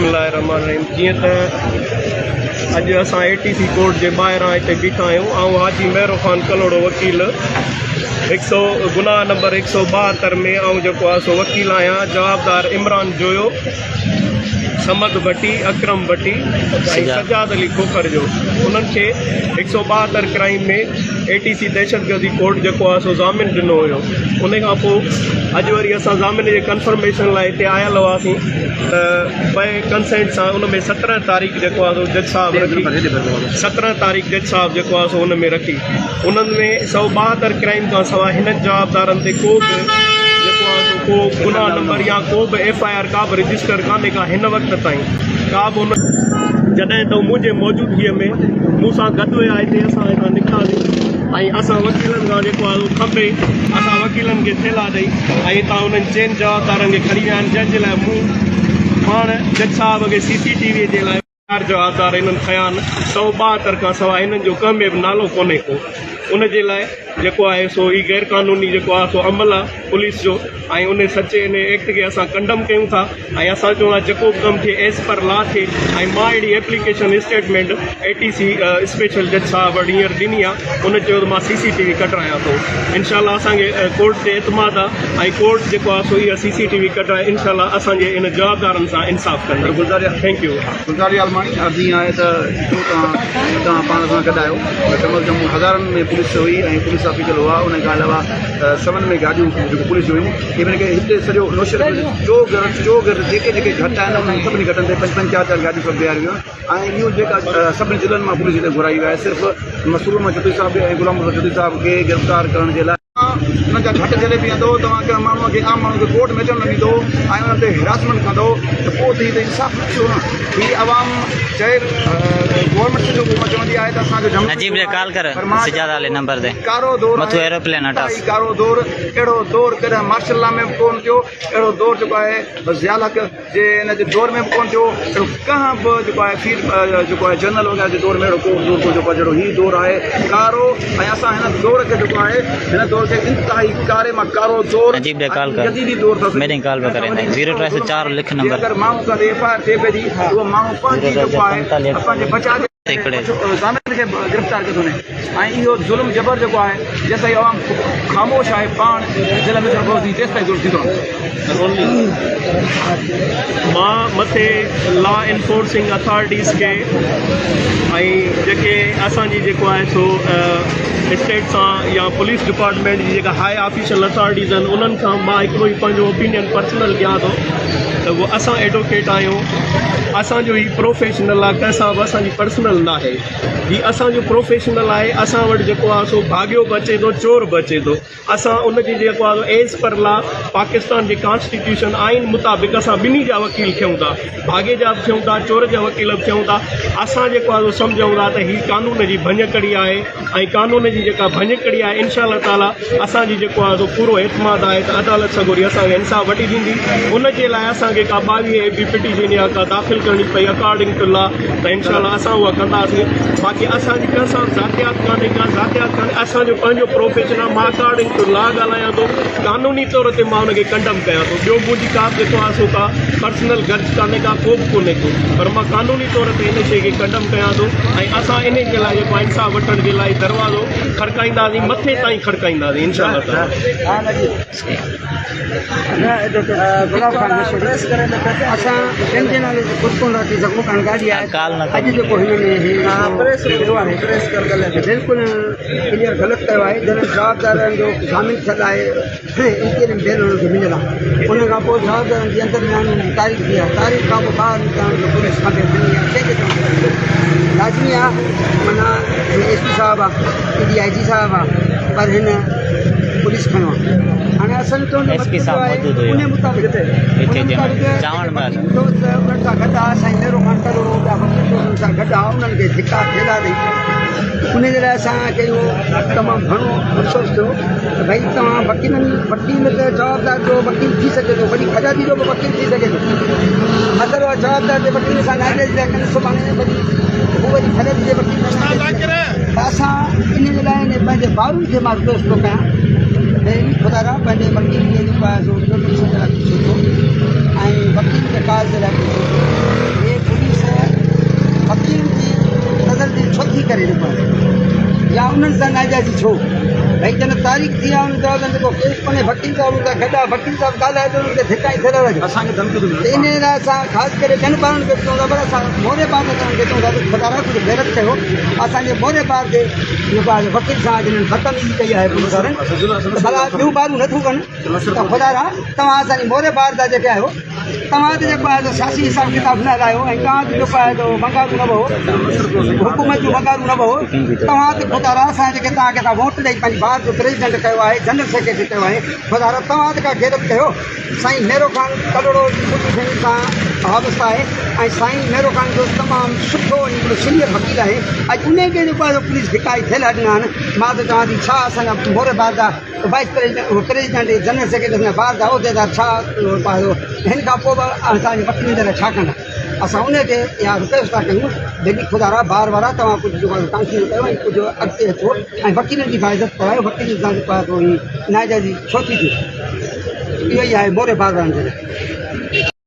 बिस्मिल्लाहिर्रहमानिर्रहीम। जीअं त अॼु असां ATC कोर्ट जे ॿाहिरां हिते बीठा आहियूं। हाजी महरो ख़ान कलोड़ो वकील 100 गुनाह नंबर 172 में जेको आहे सो वकील आहियां। जवाबदार इमरान जोयो, समद भट्टी, अकरम भट्टी ऐं सजाद अली खोखर जो। उन्हनि खे 172 क्राइम में ATC दहशतगर्दी कोर्ट जेको आहे सो ज़ामिन ॾिनो हुयो। उन खां पोइ अॼु वरी असां ज़ामिन जे कंफर्मेशन लाइ हिते आयल हुआसीं त बाए कंसेंट सां। उन में 17 तारीख़ जेको आहे सो जज साहब रखी, 17 तारीख़ जज साहब जेको आहे सो उन में रखी। उन्हनि में 172 क्राइम खां सवाइ हिननि जवाबदारनि ते को बि जेको आहे सो को गुनाह नंबर या को बि FIR का बि रजिस्टर कान्हे का हिन वक़्त ताईं का बि। उन जॾहिं त मुंहिंजे मौजूदगीअ में मूंसां गॾु हुया हिते, असां हितां निकितासीं ऐं असां वकीलनि खां जेको आहे खपे असां वकीलनि खे थेला ॾेई ऐं हितां उन्हनि चइनि जवाबदारनि खे खणी विया आहिनि। जज लाइ मूं पाण जज साहब खे CCTV जे लाइ जवाबदार हिननि खया आहिनि। 172 खां सवाइ हिननि जो कंहिं में बि नालो कोन्हे को। उन जे लाइ जेको आहे सो ही गैर क़ानूनी जेको आहे सो अमल आहे पुलिस जो ऐं उन सचे इन एक्ट खे असां कंडम कयूं था ऐं असां चऊं था जेको बि कमु थिए एज़ पर लॉ थिए। ऐं मां अहिड़ी एप्लीकेशन स्टेटमेंट ATC स्पेशल जज साहब वटि हींअर ॾिनी आहे। उन चयो त मां CCTV कढायां थो। इनशाला असांखे कोर्ट ते एतमाद आहे ऐं कोर्ट जेको आहे सो इहा CCTV कढाए इनशाला असांजे इन जवाबदारनि सां इंसाफ़ कंदो। Thank U. गुज़ारी आलमानी अर्ज़ी आहे त तव्हां पाण सां गॾु आहियो। कम अज़ कम हज़ारनि में पुलिस हुई ऐं पुलिस ऑफिसर हुआ। उन खां अलावा 7 में गाॾियूं जेको पुलिस हुयूं। इवन के हिते सॼो नौशर चोघर जेके घटि आहिनि उन्हनि सभिनी घटनि ते 5-5, 4-4 गाॾियूं सभु बीहारियूं आहिनि। ऐं इहो जेका सभिनी ज़िलनि मां पुलिस हिते घुराई वियो आहे सिर्फ़ु मसूर मोहम्मद जदी साहब ऐं गुलाम मोहम्मद जदी साहब खे गिरफ़्तार करण जे लाइ। उन्हनि जा घटि जॾहिं बीहंदो तव्हांखे माण्हूअ खे आम माण्हू खे कोर्ट में अचणु न ॾींदो ऐं उन्हनि ते हिरासमेंट कंदो त पोइ त हीअ त इंसाफ़ न थियो न। हीअ आवाम चए गवर्नमेंट जो चवंदी आहे त असांजो नजीब रे कॉल कर सजाद वाले नंबर ते कारो दौर मथो एरोप्लेन हटास। कारो दौर अहिड़ो दौर कॾहिं मार्शल लॉ में बि कोन थियो। अहिड़ो दौर जेको आहे ज़ियाल हक़ जे हिन जे दौर में बि कोन थियो। अहिड़ो कंहिं बि जेको आहे फील्ड जेको आहे जनरल वग़ैरह जे दौर में अहिड़ो को दौर कोन जेको जहिड़ो हीउ दौर आहे कारो। ऐं असां हिन दौर खे जेको आहे हिन दौर खे इंतिहाई कारे मां कारो दौर नजीब रे कॉल कर जदीदी दौर अथसि। मेरे कॉल पे करें 0304 लिख नंबर। अगरि माण्हू सां FIR थिए पई थी उहो माण्हू पंहिंजी जेको आहे असांजे बचा ज़ामिन खे गिरफ़्तार कयो थो। ऐं इहो ज़ुल्म जबर जेको आहे जेसिताईं आवाम ख़ामोश आहे पाण ज़िले में तेसिताईं ज़ुल्म थींदो। मां मथे लॉ इन्फोर्सिंग अथॉरिटीज़ खे ऐं जेके असांजी जेको आहे सो स्टेट सां या पुलिस डिपार्टमेंट जी जेका हाई ऑफिशियल अथॉरिटीज़ आहिनि उन्हनि खां मां हिकिड़ो ई पंहिंजो ओपिनियन पर्सनल ॾियां थो त उहो असां एडवोकेट आहियूं। असांजो ही प्रोफेशनल आहे, कंहिंसां बि असांजी पर्सनल न आहे। हीउ असांजो प्रोफेशनल आहे। असां वटि जेको आहे सो भाॻियो बि अचे थो, चोर बि अचे थो। असां उनजी जेको आहे एज़ पर लॉ पाकिस्तान जी कॉन्स्टिट्यूशन आइन मुताबिक़ असां ॿिन्ही जा वकील थियूं था, भाॻे जा बि थियूं था, चोर जा वकील बि थियूं था। असां जेको आहे सम्झूं था त हीअ कानून जी भञकड़ी आहे ऐं कानून जी जेका भञकड़ी आहे इनशा ताला असांजी जेको आहे सो पूरो एतमाद आहे त अदालत सगोरी असांखे इंसाफ़ वठी ॾींदी। उनजे लाइ असांखे का 22 AB पिटीशन या का दाख़िल करणी पई अकॉर्डिंग टू लॉ त इनशा असां उहा कंदासीं। बाक़ी असांजी कंहिंसां ज़ातियात कान्हे, का ज़ातियात कान्हे। असांजो पंहिंजो प्रोफेशन आहे। मां अकॉर्डिंग टू लॉ ॻाल्हायां थो, क़ानूनी तौर ते मां हुनखे कंडम कयां थो। ॿियो मुंहिंजी का जेको आहे सो का पर्सनल गर्ज कान्हे, का को बि कोन्हे को, पर मां क़ानूनी तौर ते इन शइ खे कंडम कयां थो। ऐं असां इन जे लाइ जेको इंसाफ़ वठण जे लाइ दरवाज़ो खड़काईंदासीं, मथे ताईं खड़काईंदासीं इनशा असां बिल्कुलु क्लियर ग़लति कयो आहे। जॾहिं जवाबदारनि जो ज़ामिन थियलु आहे इंटरम बेल हुनखे मिलियल आहे। उन खां पोइ जवाबदारनि जी अंदरमियानी जी तारीख़ थी आहे। तारीख़ खां पोइ ॿाहिरि निकिरण जो पुलिस खाते ॾिनी आहे। कंहिंखे चवंदा लाज़मी आहे माना SP साहब आहे, DIG साहब आहे, पर हिन पुलिस खयो आहे। हाणे असां SP साहब मौजूद हुयो उन मुताबिक़ चावण में उन्हनि सां गॾु आहे साईं मेरो ख़ान कलोड़ो ॿिया वकील उन्हनि सां गॾु आहे। उन्हनि खे धिका थेला ॾेई उन जे लाइ असांखे इहो तमामु घणो अफ़सोस थियो त भई तव्हां वकील त जवाबदार जो वकील थी सघे थो, वरी आज़ादी जो बि वकील थी सघे थो। अगरि उहा जवाबदार जे वकील सां नाइले जे लाइ सुभाणे वरी उहो वरी ग़लति जे वकील त असां इन जे लाइ पंहिंजे ॿारनि खे मां रिक्वेस्ट थो कयां भई ख़ुदा रहा पंहिंजे वकील खे जेको आहे सो सोचो ऐं वकील जे काज जे लाइ उन्हनि सां नाजाइज़ी छो भई जन तारीख़ थी आहे उन दौरान जेको केस कोन्हे वकील साहिब सां गॾा वकील साहिब ॻाल्हाए थो उनखे धिकाई थियल हुजे असांखे धमकी थो त मिले इन लाइ असां ख़ासि करे ॿियनि ॿारनि खे चऊं था पर असां मोरे ॿार खे चऊं था त ख़ुदा कुझु गैरत कयो असांजे मोरे ॿार खे जेको आहे वकील सां जिन्हनि बदतमीज़ी कई आहे पुलिस वारनि त भला ॿियूं ॿारूं नथियूं कनि त ख़ुदा तव्हां असांजे मोरे ॿार जा जेके आहियो तव्हां त जेको आहे सियासी हिसाब किताब न हलायो ऐं तव्हां त जेको आहे मगारूं न भो हुकूमत जूं मगारूं न भो तव्हां त ख़ुदा असां जेके तव्हांखे तव्हां वोट ॾेई पंहिंजे ॿार जो प्रेसिडेंट कयो आहे जनरल सेक्रेटरी कयो आहे ख़ुदा तव्हां त का गैरत कयो साईं मेरो ख़ान कलोड़ो सुठी शयुनि सां वाबस्तो आहे ऐं साईं मेरो ख़ान जो तमामु सुठो ऐं हिकिड़ो सीनियर वकील आहे अॼु उन खे जेको आहे पुलिस धिकाई थियल ॾिना आहिनि मां त चवां थी छा असांजा मोरे ॿार जा वाइस प्रेसिडेंट जनरल सेक्रेटरी ॿार जा उहिदेदार छा हिन खां पोइ बि असांजे वकील जे लाइ छा कंदा असां उनखे इहा रिक्वेस्ट था कयूं जॾहिं ख़ुदा ॿार वारा तव्हां कुझु जेको आहे तंक़ीद कयो ऐं कुझु अॻिते अचो ऐं वकीलनि जी हिफ़ाज़त करायो वकील सां जेको आहे नाजाइज़ी छो थी थिए इहो ई आहे मोरे ॿार वारनि जे लाइ